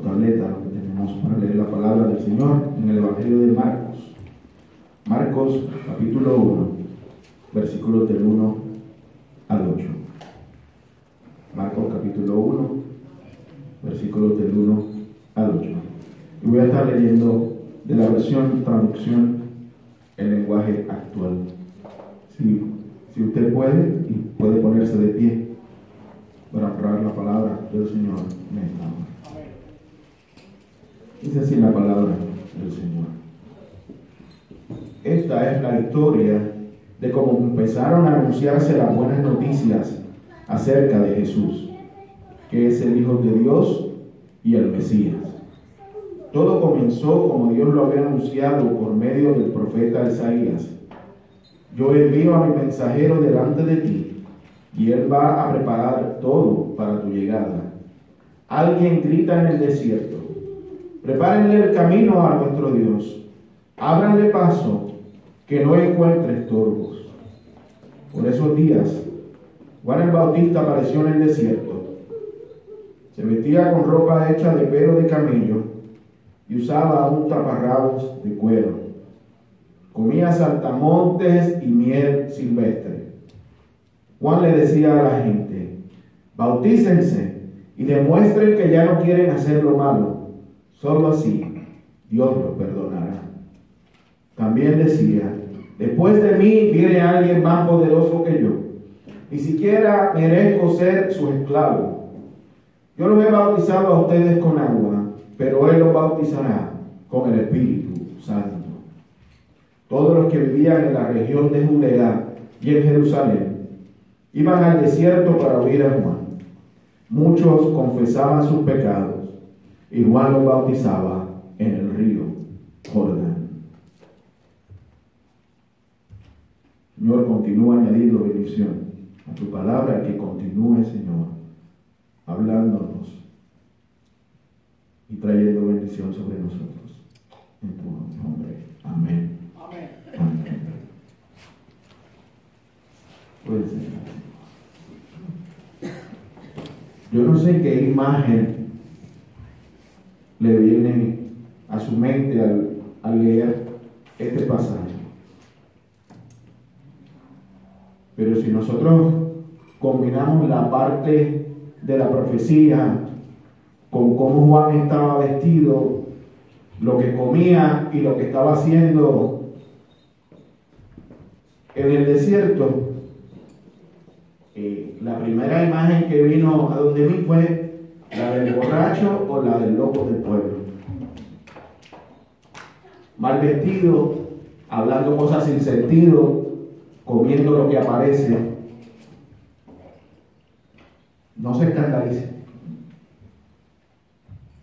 tableta, lo que tenemos para leer la palabra del Señor en el Evangelio de Marcos. Marcos capítulo 1, versículos del 1 al 8. Marcos capítulo 1, versículos del 1 al 8. Y voy a estar leyendo de la versión traducción en lenguaje actual. Si usted puede, y puede ponerse de pie para honrar la palabra del Señor. Amén. Dice así la palabra del Señor. Esta es la historia de cómo empezaron a anunciarse las buenas noticias acerca de Jesús, que es el Hijo de Dios y el Mesías. Todo comenzó como Dios lo había anunciado por medio del profeta Isaías. Yo envío a mi mensajero delante de ti, y él va a preparar todo para tu llegada. Alguien grita en el desierto: prepárenle el camino a nuestro Dios, ábranle paso, que no encuentre estorbos. Por esos días, Juan el Bautista apareció en el desierto. Se vestía con ropa hecha de pelo de camello y usaba un taparrabos de cuero. Comía saltamontes y miel silvestre. Juan le decía a la gente: bautícense y demuestren que ya no quieren hacer lo malo. Solo así Dios los perdonará. También decía: después de mí viene alguien más poderoso que yo. Ni siquiera merezco ser su esclavo. Yo los he bautizado a ustedes con agua, pero Él los bautizará con el Espíritu Santo. Todos los que vivían en la región de Judea y en Jerusalén iban al desierto para oír a Juan. Muchos confesaban sus pecados y Juan los bautizaba en el río Jordán. Señor, continúa añadiendo bendición a tu palabra, que continúe, Señor, hablándonos y trayendo bendición sobre nosotros. En tu nombre. Amén. Amén. Puede ser. Yo no sé qué imagen le viene a su mente al leer este pasaje. Pero si nosotros combinamos la parte de la profecía con cómo Juan estaba vestido, lo que comía y lo que estaba haciendo en el desierto, la primera imagen que vino a donde mí fue la del borracho o la del loco del pueblo. Mal vestido, hablando cosas sin sentido, comiendo lo que aparece. No se escandalice.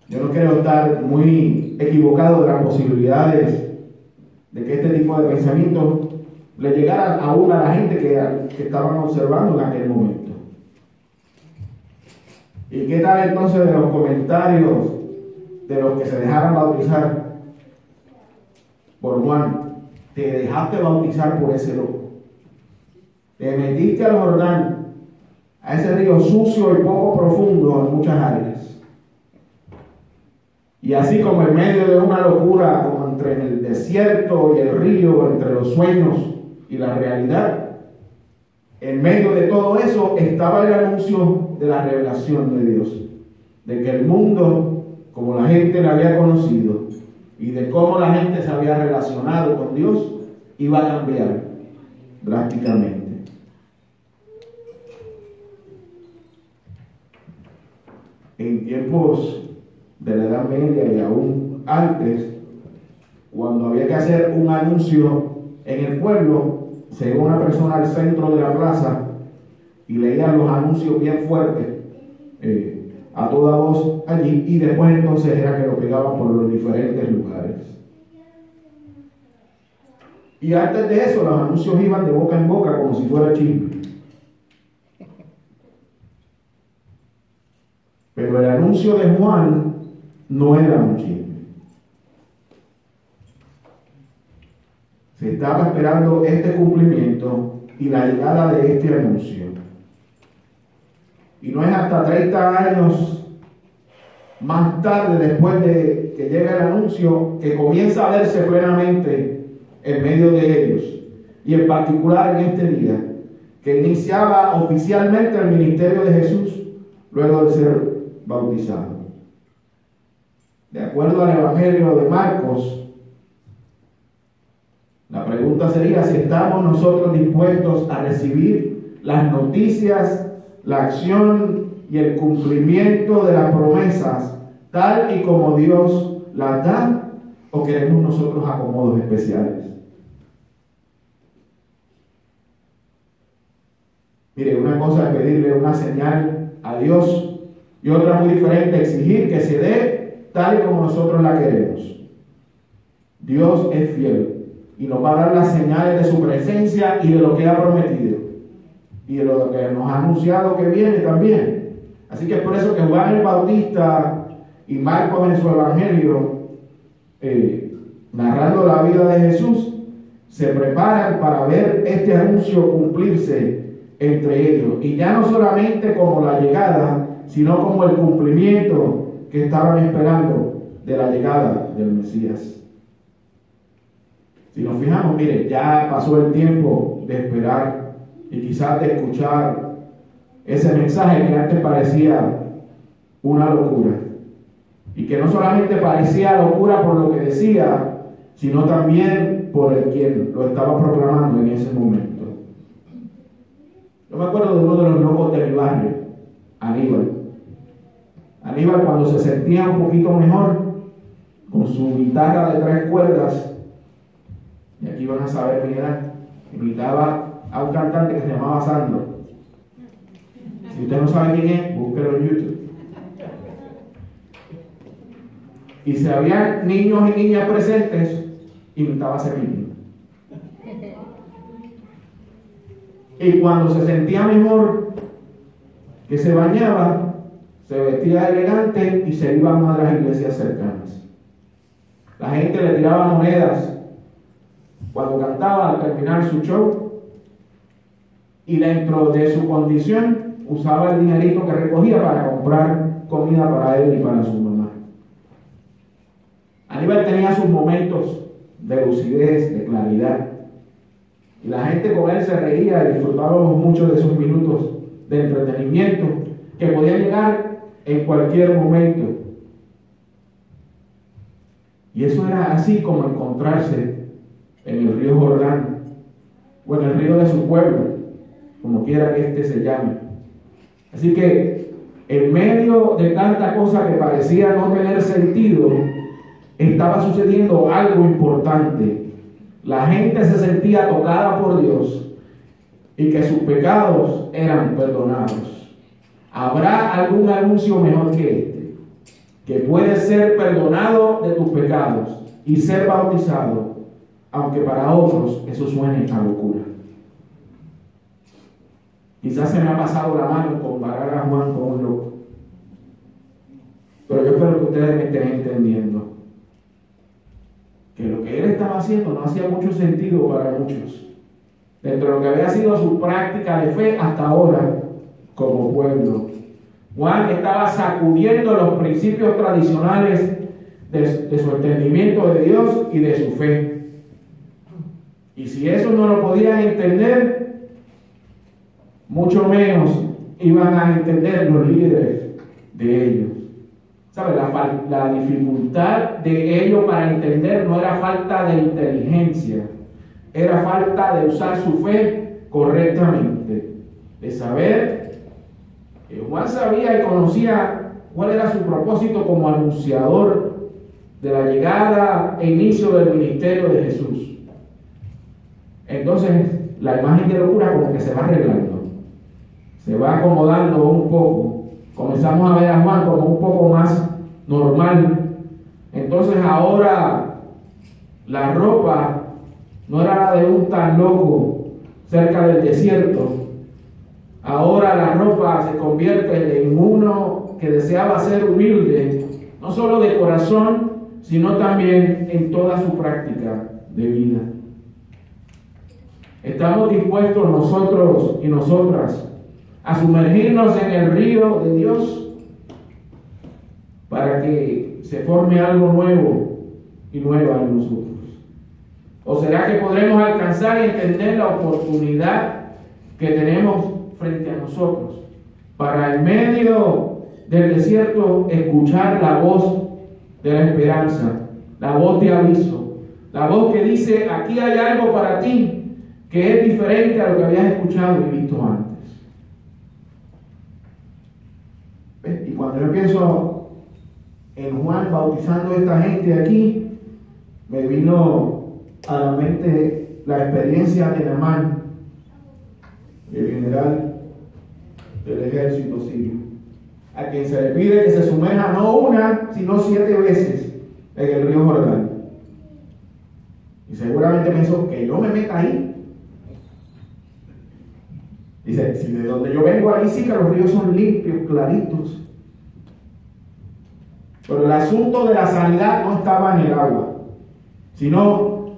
Yo no quiero estar muy equivocado de las posibilidades de que este tipo de pensamientos le llegaran aún a la gente que estaban observando en aquel momento. ¿Y qué tal entonces de los comentarios de los que se dejaron bautizar por Juan? Te dejaste bautizar por ese loco. Te metiste al Jordán, a ese río sucio y poco profundo en muchas áreas. Y así como en medio de una locura, como entre el desierto y el río, entre los sueños y la realidad, en medio de todo eso estaba el anuncio de la revelación de Dios, de que el mundo, como la gente le había conocido y de cómo la gente se había relacionado con Dios, iba a cambiar drásticamente. En tiempos de la Edad Media y aún antes, cuando había que hacer un anuncio en el pueblo, se iba una persona al centro de la plaza y leía los anuncios bien fuertes a toda voz allí, y después entonces era que lo pegaban por los diferentes lugares. Y antes de eso los anuncios iban de boca en boca como si fuera chisme. Pero el anuncio de Juan no era un chisme. Se estaba esperando este cumplimiento y la llegada de este anuncio. Y no es hasta 30 años más tarde, después de que llega el anuncio, que comienza a verse plenamente en medio de ellos, y en particular en este día, que iniciaba oficialmente el ministerio de Jesús luego de ser bautizado. De acuerdo al Evangelio de Marcos, la pregunta sería si estamos nosotros dispuestos a recibir las noticias, la acción y el cumplimiento de las promesas tal y como Dios las da, o queremos nosotros acomodos especiales. Mire, una cosa es pedirle una señal a Dios y otra muy diferente, exigir que se dé tal y como nosotros la queremos. Dios es fiel y nos va a dar las señales de su presencia y de lo que ha prometido y de lo que nos ha anunciado que viene también. Así que es por eso que Juan el Bautista y Marcos en su Evangelio, narrando la vida de Jesús, se preparan para ver este anuncio cumplirse entre ellos. Y ya no solamente como la llegada, sino como el cumplimiento que estaban esperando de la llegada del Mesías. Si nos fijamos, mire, ya pasó el tiempo de esperar y quizás de escuchar ese mensaje que antes parecía una locura. Y que no solamente parecía locura por lo que decía, sino también por el quien lo estaba proclamando en ese momento. Yo me acuerdo de uno de los locos de mi barrio, Aníbal. Aníbal, cuando se sentía un poquito mejor, con su guitarra de 3 cuerdas, y aquí van a saber mi edad, invitaba a un cantante que se llamaba Sandro. Si usted no sabe quién es, búsquelo en YouTube. Y si había niños y niñas presentes, invitaba a ese niño. Y cuando se sentía mejor, que se bañaba, se vestía elegante y se iba a una de las iglesias cercanas. La gente le tiraba monedas cuando cantaba al terminar su show, y dentro de su condición usaba el dinerito que recogía para comprar comida para él y para su mamá. Aníbal tenía sus momentos de lucidez, de claridad, y la gente con él se reía y disfrutábamos mucho de esos minutos de entretenimiento que podían llegar en cualquier momento. Y eso era así como encontrarse en el río Jordán o en el río de su pueblo, como quiera que éste se llame. Así que en medio de tanta cosa que parecía no tener sentido, estaba sucediendo algo importante. La gente se sentía tocada por Dios y que sus pecados eran perdonados. ¿Habrá algún anuncio mejor que este? Que puedes ser perdonado de tus pecados y ser bautizado, aunque para otros eso suene a locura. Quizás se me ha pasado la mano en comparar a Juan con un loco, pero yo espero que ustedes me estén entendiendo que lo que él estaba haciendo no hacía mucho sentido para muchos, dentro de lo que había sido su práctica de fe hasta ahora como pueblo. Juan estaba sacudiendo los principios tradicionales de su entendimiento de Dios y de su fe. Y si eso no lo podían entender, mucho menos iban a entender los líderes de ellos. ¿Sabe? La dificultad de ellos para entender no era falta de inteligencia, era falta de usar su fe correctamente, de saber que Juan sabía y conocía cuál era su propósito como anunciador de la llegada e inicio del ministerio de Jesús. Entonces la imagen de locura como que se va arreglando, se va acomodando un poco. Comenzamos a ver a Juan como un poco más normal. Entonces ahora la ropa no era la de un tan loco cerca del desierto. Ahora la ropa se convierte en uno que deseaba ser humilde, no solo de corazón, sino también en toda su práctica de vida. ¿Estamos dispuestos nosotros y nosotras a sumergirnos en el río de Dios para que se forme algo nuevo y nueva en nosotros? ¿O será que podremos alcanzar y entender la oportunidad que tenemos frente a nosotros para en medio del desierto escuchar la voz de la esperanza, la voz de aviso, la voz que dice: aquí hay algo para ti que es diferente a lo que habías escuchado y visto antes? ¿Ves? Y cuando yo pienso en Juan bautizando a esta gente aquí, me vino a la mente la experiencia de Naamán, el general del ejército sirio, a quien se le pide que se sumerja no una, sino 7 veces en el río Jordán. Y seguramente pensó: que yo me meta ahí. Dice: si de donde yo vengo ahí sí que los ríos son limpios, claritos. Pero el asunto de la sanidad no estaba en el agua, sino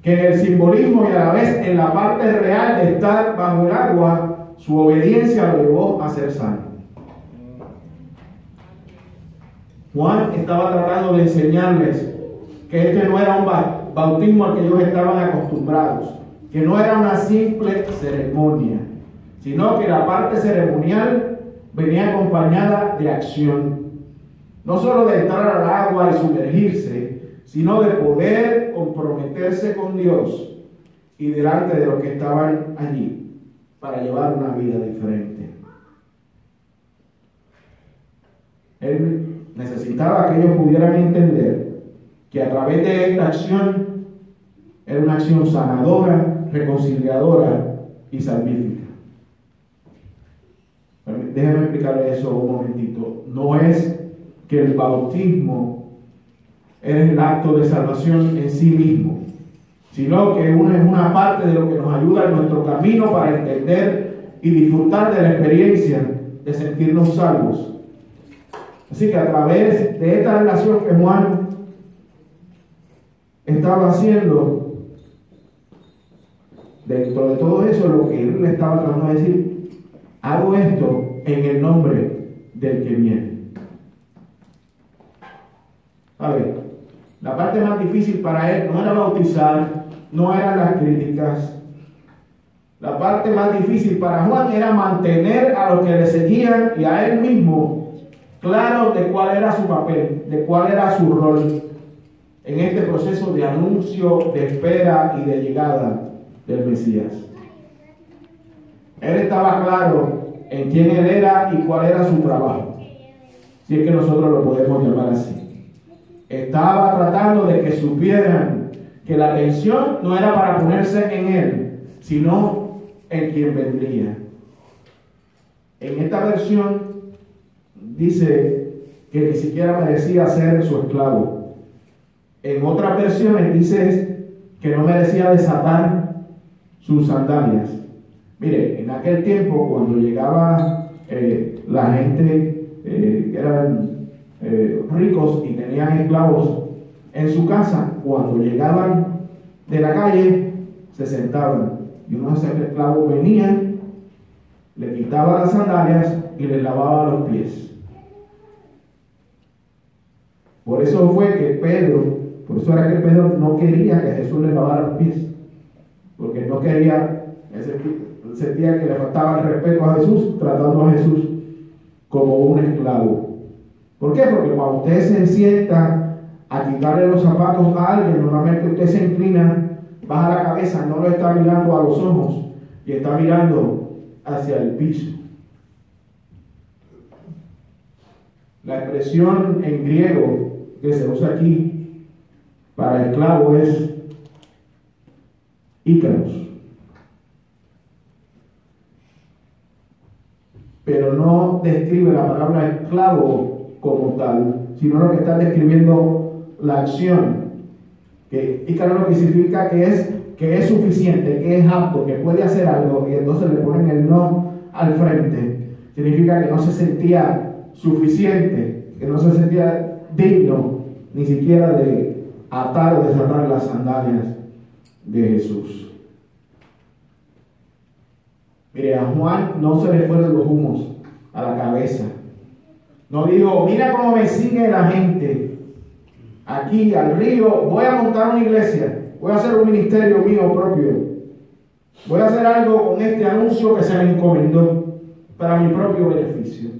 que en el simbolismo y a la vez en la parte real de estar bajo el agua, su obediencia lo llevó a ser sano. Juan estaba tratando de enseñarles que este no era un bautismo al que ellos estaban acostumbrados, que no era una simple ceremonia, sino que la parte ceremonial venía acompañada de acción. No solo de entrar al agua y sumergirse, sino de poder comprometerse con Dios y delante de los que estaban allí para llevar una vida diferente. Él necesitaba que ellos pudieran entender que a través de esta acción era una acción sanadora, reconciliadora y salvífica. Déjenme explicarle eso un momentito. No es que el bautismo es el acto de salvación en sí mismo, sino que es una parte de lo que nos ayuda en nuestro camino para entender y disfrutar de la experiencia de sentirnos salvos. Así que a través de esta relación que Juan estaba haciendo, dentro de todo eso, lo que él le estaba tratando de decir: hago esto en el nombre del que viene. A ver, la parte más difícil para él no era bautizar, no eran las críticas. La parte más difícil para Juan era mantener a los que le seguían y a él mismo claro de cuál era su papel, de cuál era su rol en este proceso de anuncio, de espera y de llegada del Mesías. Él estaba claro en quién él era y cuál era su trabajo, si es que nosotros lo podemos llamar así. Estaba tratando de que supieran que la atención no era para ponerse en él, sino en quien vendría. En esta versión dice que ni siquiera merecía ser su esclavo. En otras versiones dice que no merecía desatar sus sandalias. Mire, en aquel tiempo, cuando llegaba la gente que eran ricos y tenían esclavos en su casa, cuando llegaban de la calle, se sentaban. Y uno de esos esclavos venía, le quitaba las sandalias y les lavaba los pies. Por eso fue que por eso era que Pedro no quería que Jesús le lavara los pies, porque no quería, sentía que le faltaba el respeto a Jesús, tratando a Jesús como un esclavo. ¿Por qué? Porque cuando usted se sienta a quitarle los zapatos a alguien, normalmente usted se inclina, baja la cabeza, no lo está mirando a los ojos y está mirando hacia el piso. La expresión en griego que se usa aquí para esclavo es ícaros, pero no describe la palabra esclavo como tal, sino lo que está describiendo la acción. Que ícaro lo que significa que es suficiente, que es apto, que puede hacer algo, y entonces le ponen el no al frente. Significa que no se sentía suficiente, que no se sentía digno ni siquiera de atar o desatar las sandalias de Jesús. Mire, a Juan no se le fueron los humos a la cabeza. No dijo, mira cómo me sigue la gente. Aquí al río voy a montar una iglesia. Voy a hacer un ministerio mío propio. Voy a hacer algo con este anuncio que se me encomendó para mi propio beneficio.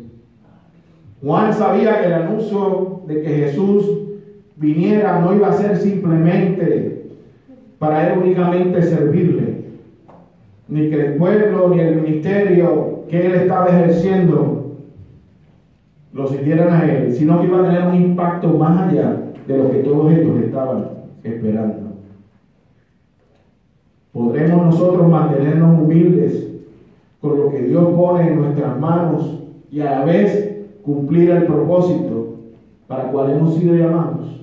Juan sabía que el anuncio de que Jesús viniera no iba a ser simplemente para él únicamente servirle, ni que el pueblo ni el ministerio que él estaba ejerciendo lo siguieran a él, sino que iba a tener un impacto más allá de lo que todos ellos estaban esperando. ¿Podremos nosotros mantenernos humildes con lo que Dios pone en nuestras manos y a la vez cumplir el propósito para el cual hemos sido llamados?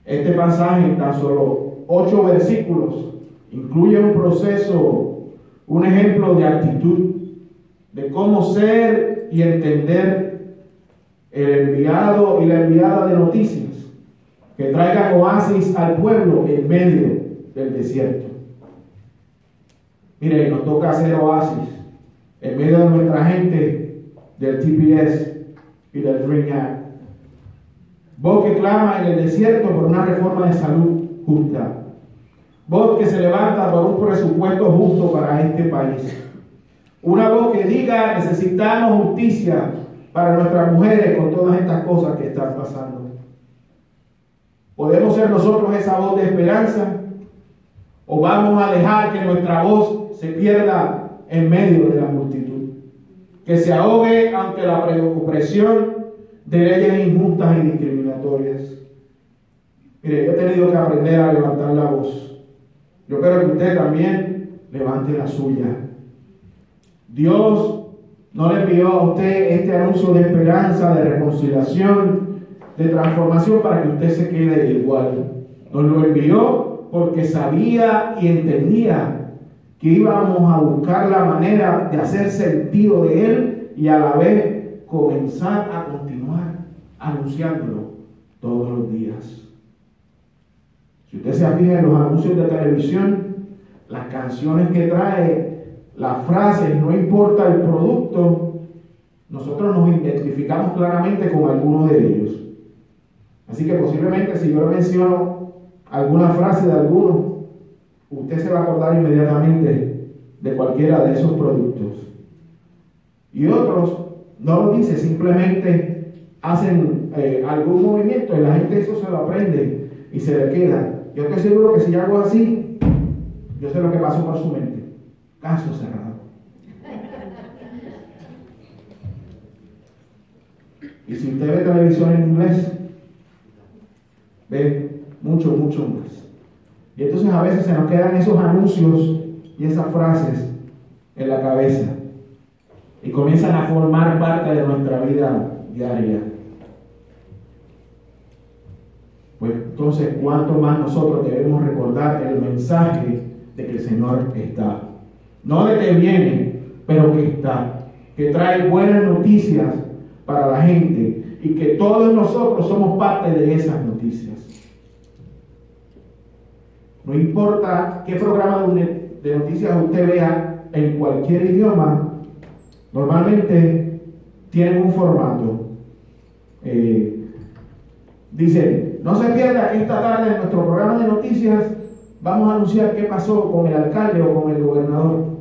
Este pasaje, en tan solo 8 versículos, incluye un proceso, un ejemplo de actitud, de cómo ser y entender el enviado y la enviada de noticias que traigan oasis al pueblo en medio del desierto. Mire, nos toca hacer oasis en medio de nuestra gente del TPS y del Dream Act. Voz que clama en el desierto por una reforma de salud justa. Voz que se levanta por un presupuesto justo para este país. Una voz que diga, necesitamos justicia para nuestras mujeres con todas estas cosas que están pasando. ¿Podemos ser nosotros esa voz de esperanza? ¿O vamos a dejar que nuestra voz se pierda en medio de la multitud? Que se ahogue ante la opresión de leyes injustas y discriminatorias. Mire, yo he tenido que aprender a levantar la voz. Yo espero que usted también levante la suya. Dios no le envió a usted este anuncio de esperanza, de reconciliación, de transformación para que usted se quede igual. Nos lo envió porque sabía y entendía que íbamos a buscar la manera de hacer sentido de Él y a la vez comenzar a continuar anunciándolo todos los días. Si usted se fija en los anuncios de televisión, las canciones que trae, las frases, no importa el producto, nosotros nos identificamos claramente con algunos de ellos. Así que posiblemente si yo menciono alguna frase de alguno, usted se va a acordar inmediatamente de cualquiera de esos productos. Y otros no lo dice, simplemente hacen algún movimiento y la gente eso se lo aprende y se le queda. Yo estoy seguro que si hago así, yo sé lo que pasó por su mente. Caso cerrado. Y si usted ve televisión en inglés, ve mucho más. Y entonces a veces se nos quedan esos anuncios y esas frases en la cabeza y comienzan a formar parte de nuestra vida diaria. Pues entonces, ¿cuánto más nosotros debemos recordar el mensaje de que el Señor está? No de que viene, pero que está, que trae buenas noticias para la gente y que todos nosotros somos parte de esas noticias. No importa qué programa de noticias usted vea en cualquier idioma, normalmente tienen un formato. Dice, no se pierda que esta tarde en nuestro programa de noticias vamos a anunciar qué pasó con el alcalde o con el gobernador.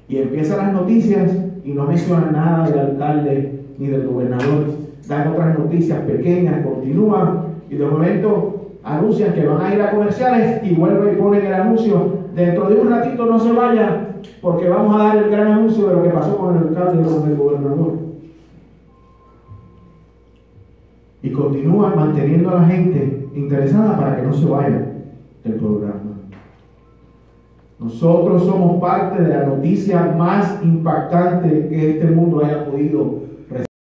Y empiezan las noticias y no mencionan nada del alcalde ni del gobernador. Dan otras noticias pequeñas, continúan y de momento anuncian que van a ir a comerciales y vuelven y ponen el anuncio. Dentro de un ratito no se vaya porque vamos a dar el gran anuncio de lo que pasó con el alcalde o con el gobernador. Y continúan manteniendo a la gente interesada para que no se vaya del programa. Nosotros somos parte de la noticia más impactante que este mundo haya podido